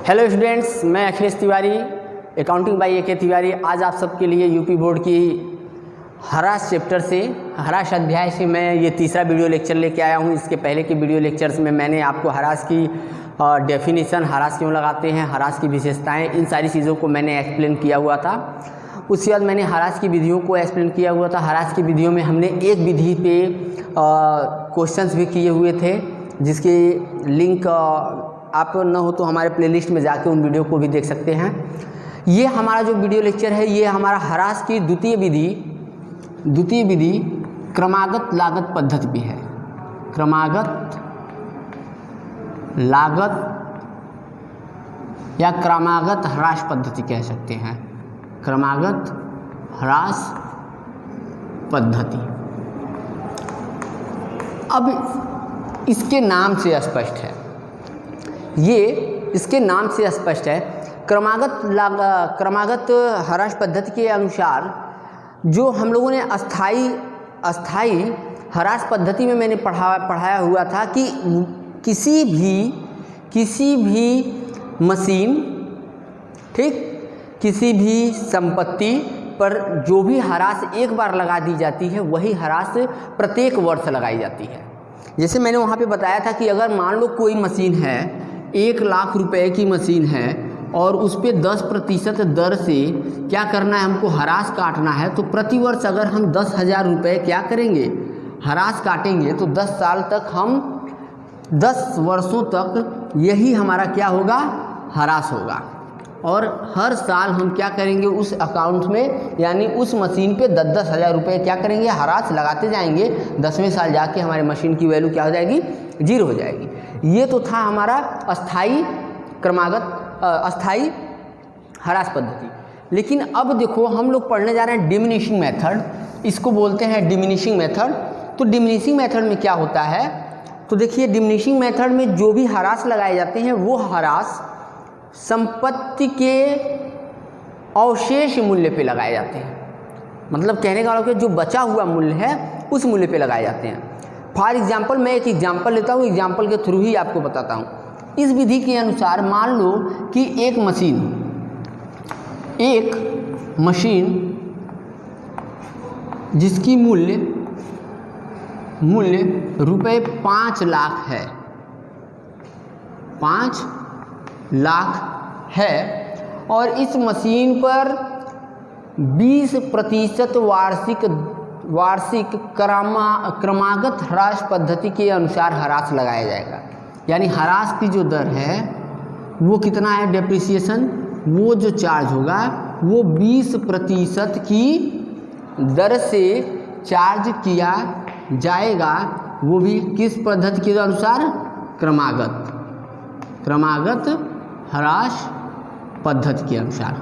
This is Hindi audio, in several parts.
हेलो स्टूडेंट्स, मैं Akhilesh Tiwari, accounting by AK Tiwari. आज आप सबके लिए यूपी बोर्ड की हरास चैप्टर से, हरास अध्याय से मैं ये तीसरा वीडियो लेक्चर लेके आया हूँ। इसके पहले के वीडियो लेक्चर्स में मैंने आपको हरास की डेफिनेशन, हरास क्यों लगाते हैं, हरास की विशेषताएं, इन सारी चीज़ों को मैंने एक्सप्लेन किया हुआ था। उसके बाद मैंने हरास की विधियों को एक्सप्लेन किया हुआ था। हरास की विधियों में हमने एक विधि पे क्वेश्चंस भी किए हुए थे, जिसकी लिंक आप न हो तो हमारे प्लेलिस्ट में जाके उन वीडियो को भी देख सकते हैं। ये हमारा जो वीडियो लेक्चर है, ये हमारा हरास की द्वितीय विधि क्रमागत लागत पद्धति भी है। क्रमागत लागत या क्रमागत ह्रास पद्धति कह सकते हैं। क्रमागत ह्रास पद्धति। अब इसके नाम से स्पष्ट है, ये इसके नाम से स्पष्ट है। क्रमागत ह्रास पद्धति के अनुसार जो हम लोगों ने अस्थाई ह्रास पद्धति में मैंने पढ़ाया हुआ था कि किसी भी मशीन, ठीक, किसी भी संपत्ति पर जो भी ह्रास एक बार लगा दी जाती है, वही ह्रास प्रत्येक वर्ष लगाई जाती है। जैसे मैंने वहाँ पे बताया था कि अगर मान लो कोई मशीन है, 1 लाख रुपए की मशीन है और उस पर 10% दर से क्या करना है, हमको ह्रास काटना है, तो प्रति वर्ष अगर हम 10,000 रुपये क्या करेंगे, ह्रास काटेंगे, तो 10 साल तक हम 10 वर्षों तक यही हमारा क्या होगा, ह्रास होगा। और हर साल हम क्या करेंगे, उस अकाउंट में यानी उस मशीन पे 10-10 हज़ार रुपये क्या करेंगे, ह्रास लगाते जाएंगे। 10वें साल जाके हमारे मशीन की वैल्यू क्या हो जाएगी, 0 हो जाएगी। ये तो था हमारा अस्थाई ह्रास पद्धति। लेकिन अब देखो, हम लोग पढ़ने जा रहे हैं डिमिनिशिंग मेथड, इसको बोलते हैं डिमिनिशिंग मेथड। तो डिमिनिशिंग मेथड में क्या होता है, तो देखिए डिमिनिशिंग मेथड में जो भी ह्रास लगाए जाते हैं, वो ह्रास संपत्ति के अवशेष मूल्य पे लगाए जाते हैं। मतलब कहने का मतलब जो बचा हुआ मूल्य है, उस मूल्य पे लगाए जाते हैं। फॉर एग्जाम्पल, मैं एक एग्जाम्पल लेता हूँ, एग्जाम्पल के थ्रू ही आपको बताता हूँ। इस विधि के अनुसार मान लो कि एक मशीन जिसकी मूल्य रुपये 5 लाख है, 5 लाख है, और इस मशीन पर 20% वार्षिक क्रमागत ह्रास पद्धति के अनुसार ह्रास लगाया जाएगा। यानी ह्रास की जो दर है वो कितना है, डेप्रिसिएशन, वो जो चार्ज होगा वो 20% की दर से चार्ज किया जाएगा। वो भी किस पद्धति के अनुसार, क्रमागत ह्रास पद्धति के अनुसार।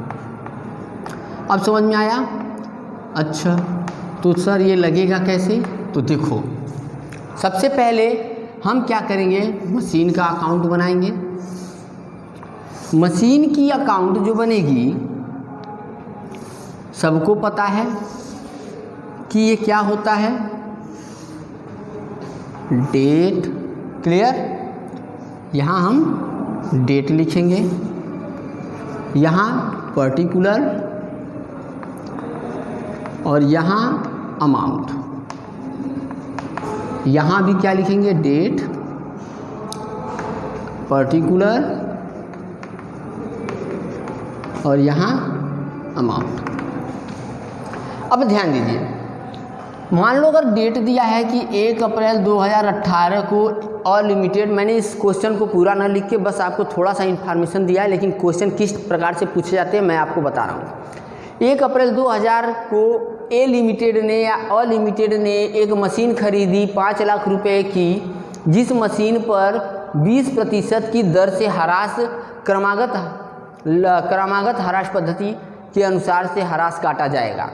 अब समझ में आया? अच्छा, तो सर ये लगेगा कैसे? तो देखो, सबसे पहले हम क्या करेंगे, मशीन का अकाउंट बनाएंगे। मशीन की अकाउंट जो बनेगी, सबको पता है कि ये क्या होता है, डेट, क्लियर। यहाँ हम डेट लिखेंगे, यहाँ पर्टिकुलर, और यहाँ अमाउंट। यहाँ भी क्या लिखेंगे, डेट, पर्टिकुलर, और यहाँ अमाउंट। अब ध्यान दीजिए, मान लो अगर डेट दिया है कि 1 अप्रैल 2018 को अनलिमिटेड, मैंने इस क्वेश्चन को पूरा ना लिख के बस आपको थोड़ा सा इन्फॉर्मेशन दिया है, लेकिन क्वेश्चन किस प्रकार से पूछे जाते हैं मैं आपको बता रहा हूँ। 1 अप्रैल 2000 को ए लिमिटेड ने या अनलिमिटेड ने एक मशीन खरीदी 5 लाख रुपए की, जिस मशीन पर 20% की दर से ह्रास क्रमागत ह्रास पद्धति के अनुसार से ह्रास काटा जाएगा।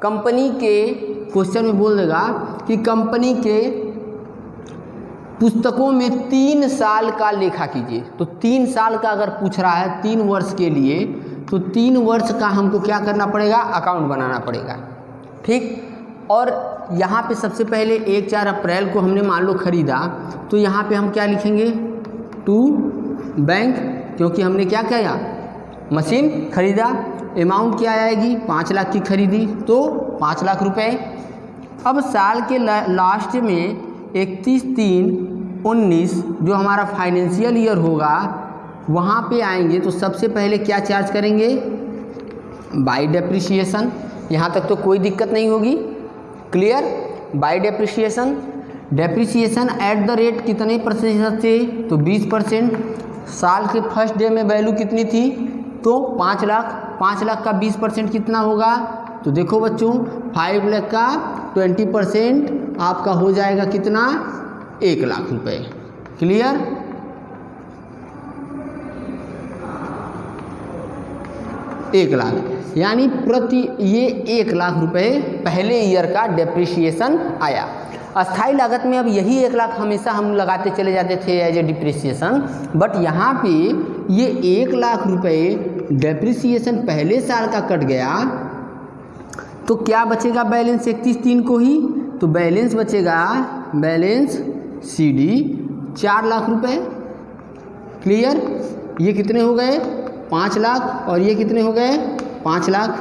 कंपनी के क्वेश्चन में बोल देगा कि कंपनी के पुस्तकों में 3 साल का लेखा कीजिए। तो 3 साल का अगर पूछ रहा है, 3 वर्ष के लिए, तो 3 वर्ष का हमको क्या करना पड़ेगा, अकाउंट बनाना पड़ेगा, ठीक। और यहाँ पे सबसे पहले 1-4 अप्रैल को हमने मान लो ख़रीदा, तो यहाँ पे हम क्या लिखेंगे, टू बैंक क्योंकि हमने क्या किया, मशीन खरीदा। अमाउंट क्या आएगी, 5 लाख की खरीदी तो 5 लाख रुपए। अब साल के लास्ट में 31/3/19 जो हमारा फाइनेंशियल ईयर होगा वहाँ पे आएंगे तो सबसे पहले क्या चार्ज करेंगे, बाय डेप्रिसिएशन। यहाँ तक तो कोई दिक्कत नहीं होगी, clear. Bye depreciation, depreciation at the rate कितने प्रतिशत से, तो 20%। साल के फर्स्ट डे में वैल्यू कितनी थी, तो 5 लाख। 5 लाख का 20% कितना होगा, तो देखो बच्चों 5 लाख का 20% आपका हो जाएगा कितना, 1 लाख रुपए, क्लियर। एक लाख, यानी प्रति ये 1 लाख रुपए पहले ईयर का डेप्रिसिएशन आया। अस्थाई लागत में अब यही 1 लाख हमेशा हम लगाते चले जाते थे एज ए डिप्रिसिएशन, बट यहाँ पे ये 1 लाख रुपए डेप्रिसिएशन पहले साल का कट गया तो क्या बचेगा बैलेंस 31/3 को ही, तो बैलेंस बचेगा, बैलेंस CD 4 लाख रुपए, क्लियर। ये कितने हो गए, 5 लाख, और ये कितने हो गए, 5 लाख।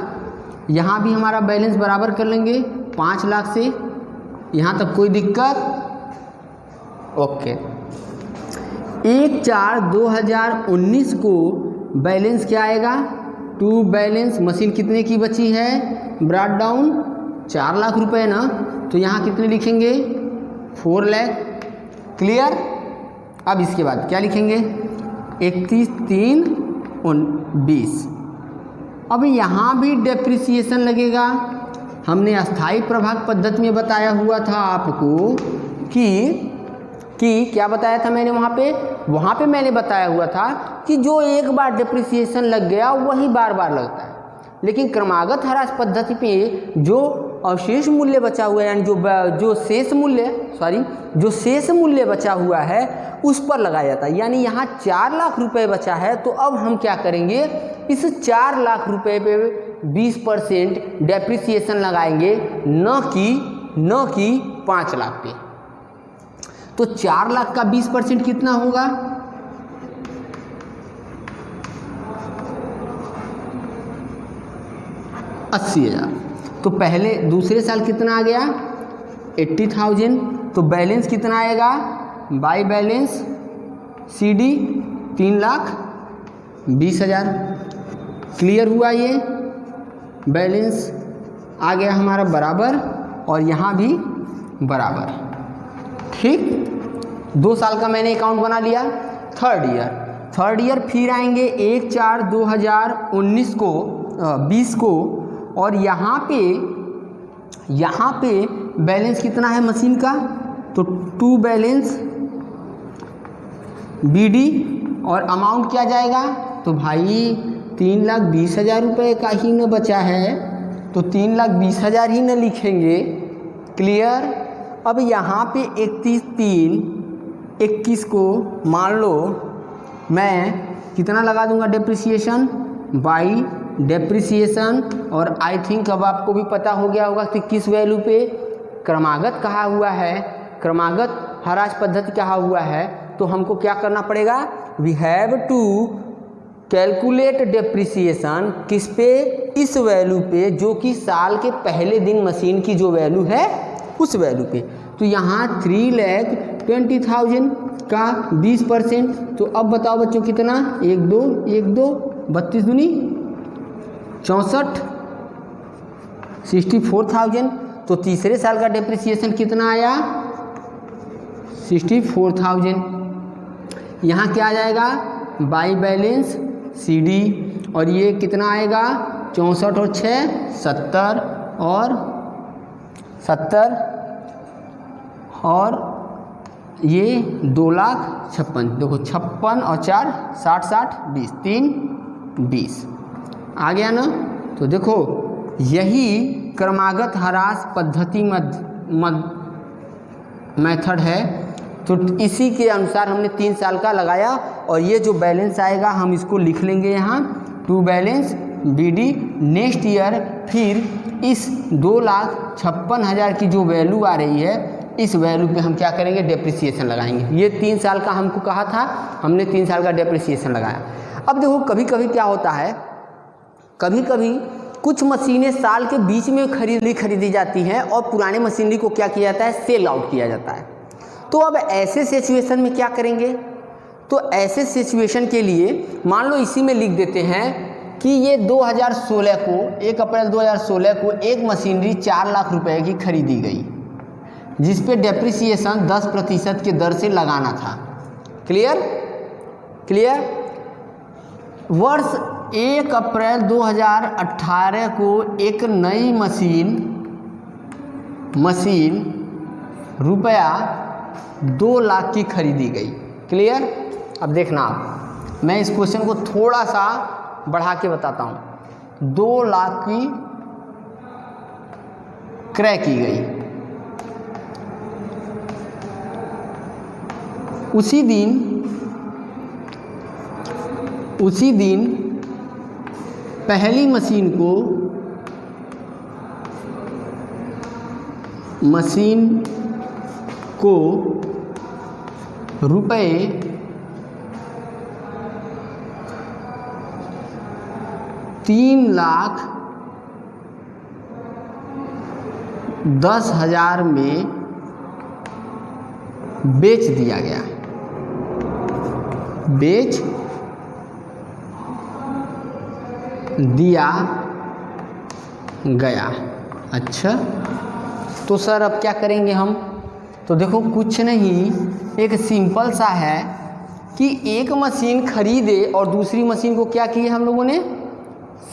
यहाँ भी हमारा बैलेंस बराबर कर लेंगे 5 लाख से, यहाँ तक कोई दिक्कत, ओके। 1/4/2019 को बैलेंस क्या आएगा, टू बैलेंस मशीन कितने की बची है, ब्रॉट डाउन 4 लाख रुपए ना, तो यहाँ कितने लिखेंगे, 4 लाख, क्लियर। अब इसके बाद क्या लिखेंगे, 31/3/19। अब यहाँ भी डेप्रिसिएशन लगेगा। हमने अस्थाई प्रभाग पद्धति में बताया हुआ था आपको कि क्या बताया था मैंने वहाँ पे मैंने बताया हुआ था कि जो एक बार डेप्रिसिएशन लग गया वही बार बार लगता है, लेकिन क्रमागत ह्रास पद्धति पे जो अवशेष मूल्य बचा हुआ है, यानी जो शेष मूल्य बचा हुआ है उस पर लगाया जाता है। यानी यहाँ 4 लाख रुपए बचा है, तो अब हम क्या करेंगे, इस 4 लाख रुपए पे 20% डेप्रिसिएशन लगाएंगे, न कि 5 लाख पे। तो 4 लाख का 20% कितना होगा, 80,000। तो पहले दूसरे साल कितना आ गया, 80,000। तो बैलेंस कितना आएगा, बाय बैलेंस CD 3,20,000, क्लियर हुआ। ये बैलेंस आ गया हमारा बराबर, और यहाँ भी बराबर, ठीक। 2 साल का मैंने अकाउंट बना लिया। थर्ड ईयर फिर आएंगे 1/4/2019 को 20 को, और यहाँ पे बैलेंस कितना है मशीन का, तो टू बैलेंस BD, और अमाउंट क्या जाएगा, तो भाई 3,20,000 रुपये का ही न बचा है, तो 3,20,000 ही न लिखेंगे, क्लियर। अब यहाँ पे 31/3/21 को मान लो मैं कितना लगा दूंगा डेप्रिसिएशन, बाई डेप्रिसिएशन, और आई थिंक अब आपको भी पता हो गया होगा कि किस वैल्यू पे क्रमागत कहा हुआ है, क्रमागत ह्रास पद्धति कहा हुआ है। तो हमको क्या करना पड़ेगा, we have to calculate depreciation किस पे, इस वैल्यू पे, जो कि साल के पहले दिन मशीन की जो वैल्यू है उस वैल्यू पे। तो यहाँ 3,20,000 का 20%। तो अब बताओ बच्चों कितना, 1 2 32 दूनी 64, 64,000। तो तीसरे साल का डेप्रिसिएशन कितना आया, 64,000। यहाँ क्या आ जाएगा, बाई बैलेंस CD, और ये कितना आएगा, 64 और 6 70, और 70, और ये 2,56,000। देखो 56 और 4 60 60 20 3 20 आ गया ना। तो देखो यही क्रमागत ह्रास पद्धति मेथड है। तो इसी के अनुसार हमने 3 साल का लगाया, और ये जो बैलेंस आएगा हम इसको लिख लेंगे यहाँ, to balance BD। Next year फिर इस 2,56,000 की जो वैल्यू आ रही है इस वैल्यू पे हम क्या करेंगे, डेप्रिसिएशन लगाएंगे। ये 3 साल का हमको कहा था, हमने 3 साल का डेप्रिसिएशन लगाया। अब देखो कभी कभी क्या होता है, कभी कभी कुछ मशीनें साल के बीच में खरीदी जाती हैं और पुराने मशीनरी को क्या किया जाता है, सेल आउट किया जाता है। तो अब ऐसे सिचुएशन में क्या करेंगे, तो ऐसे सिचुएशन के लिए मान लो इसी में लिख देते हैं कि ये 2016 को 1 अप्रैल 2016 को एक मशीनरी 4 लाख रुपए की खरीदी गई, जिस पे डेप्रिसिएशन 10% के दर से लगाना था। Clear clear. वर्ष 1 अप्रैल 2018 को एक नई मशीन रुपया 2 लाख की खरीदी गई। क्लियर। अब देखना आप, मैं इस क्वेश्चन को थोड़ा सा बढ़ा के बताता हूँ। 2 लाख की क्रय की गई। उसी दिन पहली मशीन को रुपए 3,10,000 में बेच दिया गया, बेच दिया गया। अच्छा, तो सर अब क्या करेंगे हम, तो देखो कुछ नहीं, एक सिंपल सा है कि एक मशीन खरीदे और दूसरी मशीन को क्या किए हम लोगों ने,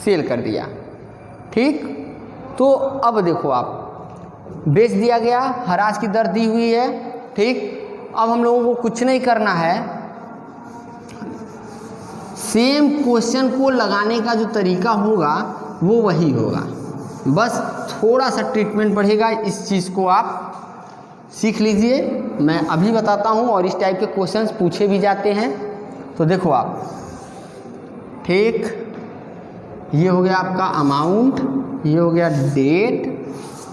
सेल कर दिया। ठीक, तो अब देखो आप, बेच दिया गया, हराज की दर दी हुई है। ठीक, अब हम लोगों को कुछ नहीं करना है, सेम क्वेश्चन को लगाने का जो तरीका होगा वो वही होगा, बस थोड़ा सा ट्रीटमेंट बढ़ेगा। इस चीज़ को आप सीख लीजिए, मैं अभी बताता हूँ। और इस टाइप के क्वेश्चंस पूछे भी जाते हैं, तो देखो आप। ठीक, ये हो गया आपका अमाउंट, ये हो गया डेट,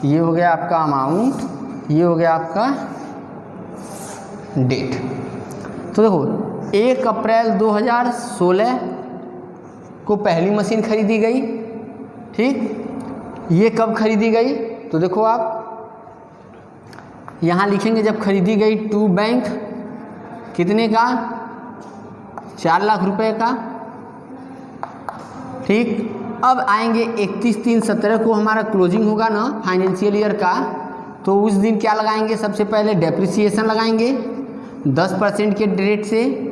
ये हो गया आपका अमाउंट, ये हो गया आपका डेट। तो देखो 1 अप्रैल 2016 को पहली मशीन खरीदी गई। ठीक, ये कब खरीदी गई, तो देखो आप यहाँ लिखेंगे जब खरीदी गई टू बैंक, कितने का, 4 लाख रुपए का। ठीक, अब आएंगे 31/3/17 को हमारा क्लोजिंग होगा ना फाइनेंशियल ईयर का, तो उस दिन क्या लगाएंगे, सबसे पहले डेप्रिसिएशन लगाएंगे 10% के रेट से।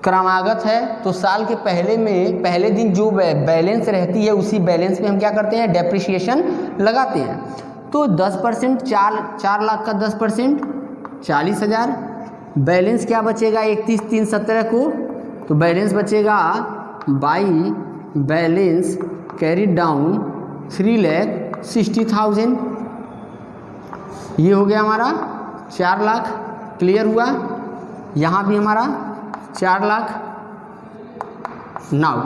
क्रमागत है तो साल के पहले दिन जो बैलेंस रहती है उसी बैलेंस में हम क्या करते हैं, डेप्रिसिएशन लगाते हैं। तो 10%, 4 लाख का 10% 40,000। बैलेंस क्या बचेगा 31/3/17 को, तो बैलेंस बचेगा बाई बैलेंस कैरिड डाउन 3,60,000। ये हो गया हमारा 4 लाख। क्लियर हुआ, यहाँ भी हमारा 4 लाख। नाउ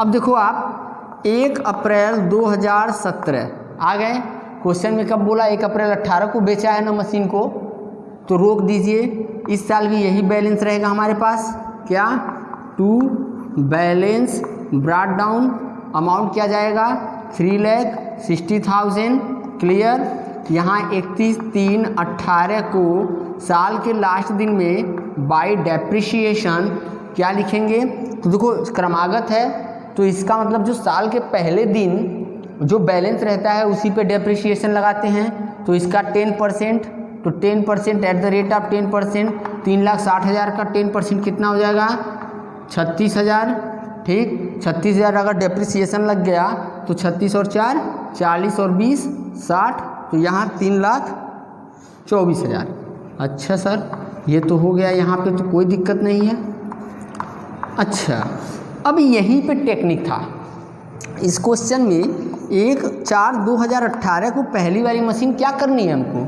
अब देखो आप 1 अप्रैल 2017 आ गए। क्वेश्चन में कब बोला, 1 अप्रैल 18 को बेचा है ना मशीन को, तो रोक दीजिए। इस साल भी यही बैलेंस रहेगा हमारे पास, क्या, to balance brought down, amount क्या जाएगा 3,60,000। क्लियर। यहाँ 31/3/18 को साल के लास्ट दिन में बाय डेप्रिसिएशन क्या लिखेंगे, तो देखो क्रमागत है तो इसका मतलब जो साल के पहले दिन जो बैलेंस रहता है उसी पे डेप्रिसिएशन लगाते हैं। तो इसका 10%, तो 10% एट द रेट ऑफ 10%, 3,60,000 का 10% कितना हो जाएगा, 36,000। ठीक, 36,000 अगर डेप्रिसिएशन लग गया तो 36 और 4 40 और 20 60, तो यहाँ 3,24,000। अच्छा सर, ये तो हो गया, यहाँ पे तो कोई दिक्कत नहीं है। अच्छा, अब यहीं पे टेक्निक था इस क्वेश्चन में। 1/4/2018 को पहली वाली मशीन क्या करनी है हमको,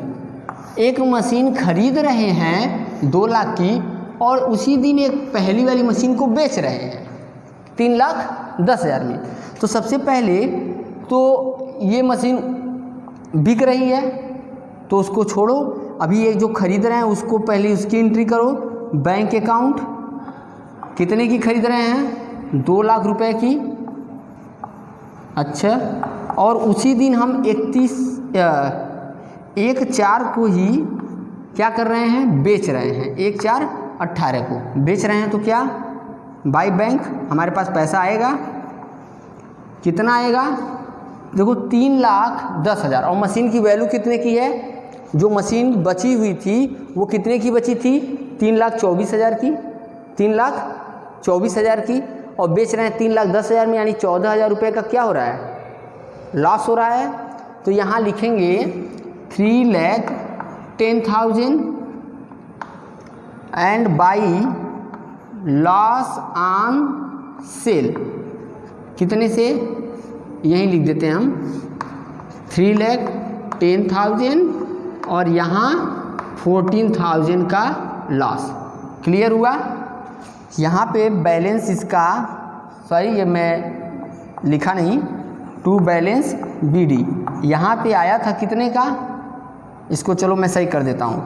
एक मशीन खरीद रहे हैं 2 लाख की और उसी दिन एक पहली वाली मशीन को बेच रहे हैं 3,10,000 में। तो सबसे पहले तो ये मशीन बिक रही है तो उसको छोड़ो, अभी ये जो खरीद रहे हैं उसको पहले उसकी एंट्री करो। बैंक अकाउंट कितने की खरीद रहे हैं? 2 लाख रुपए की। अच्छा, और उसी दिन हम 1/4 को ही क्या कर रहे हैं? बेच रहे हैं। 1/4/18 को बेच रहे हैं तो क्या बाय बैंक हमारे पास पैसा आएगा। कितना आएगा? देखो 3,10,000। और मशीन की वैल्यू कितने की है? जो मशीन बची हुई थी वो कितने की बची थी? 3,24,000 की। 3,24,000 की, और बेच रहे हैं 3,10,000 में, यानी 14,000 रुपये का क्या हो रहा है? लॉस हो रहा है। तो यहाँ लिखेंगे 3,10,000 and by loss on sale. कितने से? यहीं लिख देते हैं हम 3,10,000 और यहाँ 14,000 का लॉस। क्लियर हुआ? यहाँ पे बैलेंस इसका, सॉरी ये मैं लिखा नहीं, टू बैलेंस BD यहाँ पे आया था कितने का? इसको चलो मैं सही कर देता हूँ।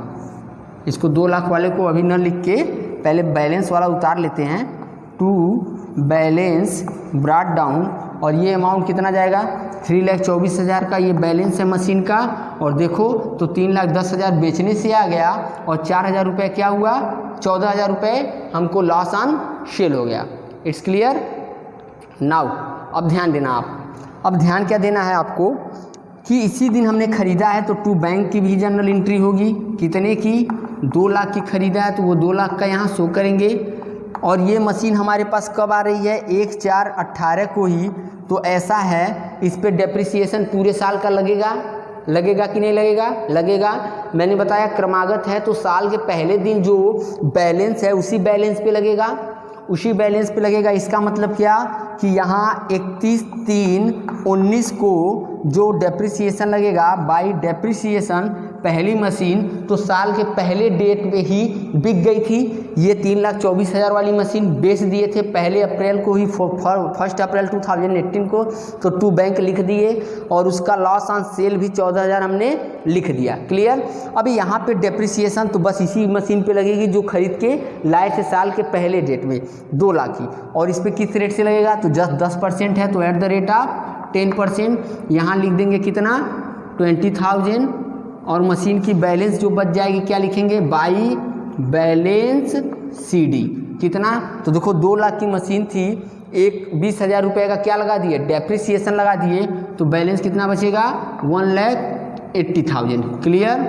इसको 2 लाख वाले को अभी न लिख के पहले बैलेंस वाला उतार लेते हैं। टू बैलेंस ब्रॉट डाउन, और ये अमाउंट कितना जाएगा? 3,24,000 का ये बैलेंस है मशीन का। और देखो तो 3,10,000 बेचने से आ गया, और 4,000 रुपये क्या हुआ? 14,000 रुपये हमको लॉस ऑन सेल हो गया। It's clear now. अब ध्यान देना आप। अब ध्यान क्या देना है आपको कि इसी दिन हमने ख़रीदा है तो टू बैंक की भी जनरल एंट्री होगी। कितने की? 2 लाख की ख़रीदा है तो वो 2 लाख का यहाँ शो करेंगे। और ये मशीन हमारे पास कब आ रही है? 1/4/18 को ही। तो ऐसा है, इस पे डेप्रिसिएशन पूरे साल का लगेगा। लगेगा कि नहीं लगेगा? लगेगा। मैंने बताया क्रमागत है तो साल के पहले दिन जो बैलेंस है उसी बैलेंस पे लगेगा, उसी बैलेंस पे लगेगा। इसका मतलब क्या कि यहाँ 31/3/19 को जो डेप्रिसिएशन लगेगा बाई डेप्रिसिएशन पहली मशीन तो साल के पहले डेट पे ही बिक गई थी। ये 3,24,000 वाली मशीन बेच दिए थे 1 अप्रैल को ही, 1 अप्रैल 2018 को। तो टू बैंक लिख दिए और उसका लॉस ऑन सेल भी 14,000 हमने लिख दिया। क्लियर? अभी यहाँ पे डेप्रिसिएशन तो बस इसी मशीन पे लगेगी जो खरीद के लाए थे साल के पहले डेट में 2 लाख की। और इस पर किस रेट से लगेगा? तो जस्ट 10% है तो एट द रेट ऑफ 10%। यहाँ लिख देंगे कितना? 20,000। और मशीन की बैलेंस जो बच जाएगी क्या लिखेंगे? By balance CD। कितना? तो देखो 2 लाख की मशीन थी, 20,000 रुपये का क्या लगा दिए? डेप्रिसिएशन लगा दिए। तो बैलेंस कितना बचेगा? 1,80,000। क्लियर?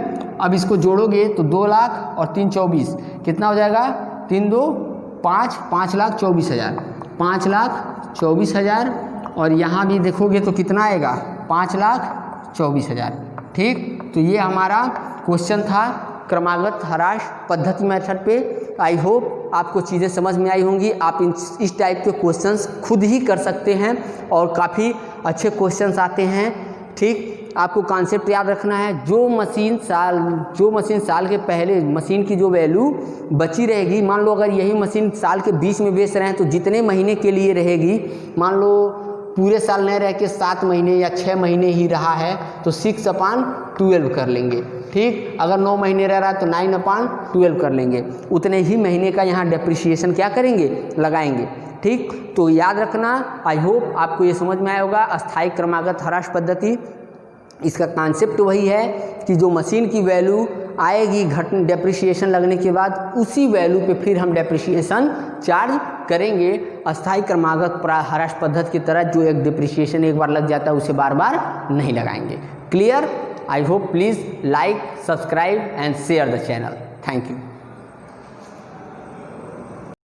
अब इसको जोड़ोगे तो 2 लाख और 3 24 कितना हो जाएगा? 3 2 5 5,24,000। 5,24,000 और यहाँ भी देखोगे तो कितना आएगा? 5,24,000। ठीक, तो ये हमारा क्वेश्चन था क्रमागत ह्रास पद्धति मेथड पे। आई होप आपको चीज़ें समझ में आई होंगी। आप इस टाइप के क्वेश्चंस खुद ही कर सकते हैं और काफ़ी अच्छे क्वेश्चंस आते हैं। ठीक, आपको कॉन्सेप्ट याद रखना है। जो मशीन साल के पहले मशीन की जो वैल्यू बची रहेगी, मान लो अगर यही मशीन साल के 20 में बेच रहे हैं तो जितने महीने के लिए रहेगी, मान लो पूरे साल नहीं रह के 7 महीने या 6 महीने ही रहा है तो 6/12 कर लेंगे। ठीक, अगर 9 महीने रह रहा है तो 9/12 कर लेंगे। उतने ही महीने का यहाँ डेप्रिसिएशन क्या करेंगे? लगाएंगे। ठीक, तो याद रखना। आई होप आपको ये समझ में आया होगा। अस्थायी क्रमागत ह्रास पद्धति, इसका कॉन्सेप्ट वही है कि जो मशीन की वैल्यू आएगी डेप्रिसिएशन लगने के बाद, उसी वैल्यू पे फिर हम डेप्रिसिएशन चार्ज करेंगे। अस्थायी क्रमागत ह्रास पद्धति की तरह जो एक डेप्रिसिएशन एक बार लग जाता है उसे बार बार नहीं लगाएंगे। Clear? I hope please like, subscribe and share the channel. Thank you.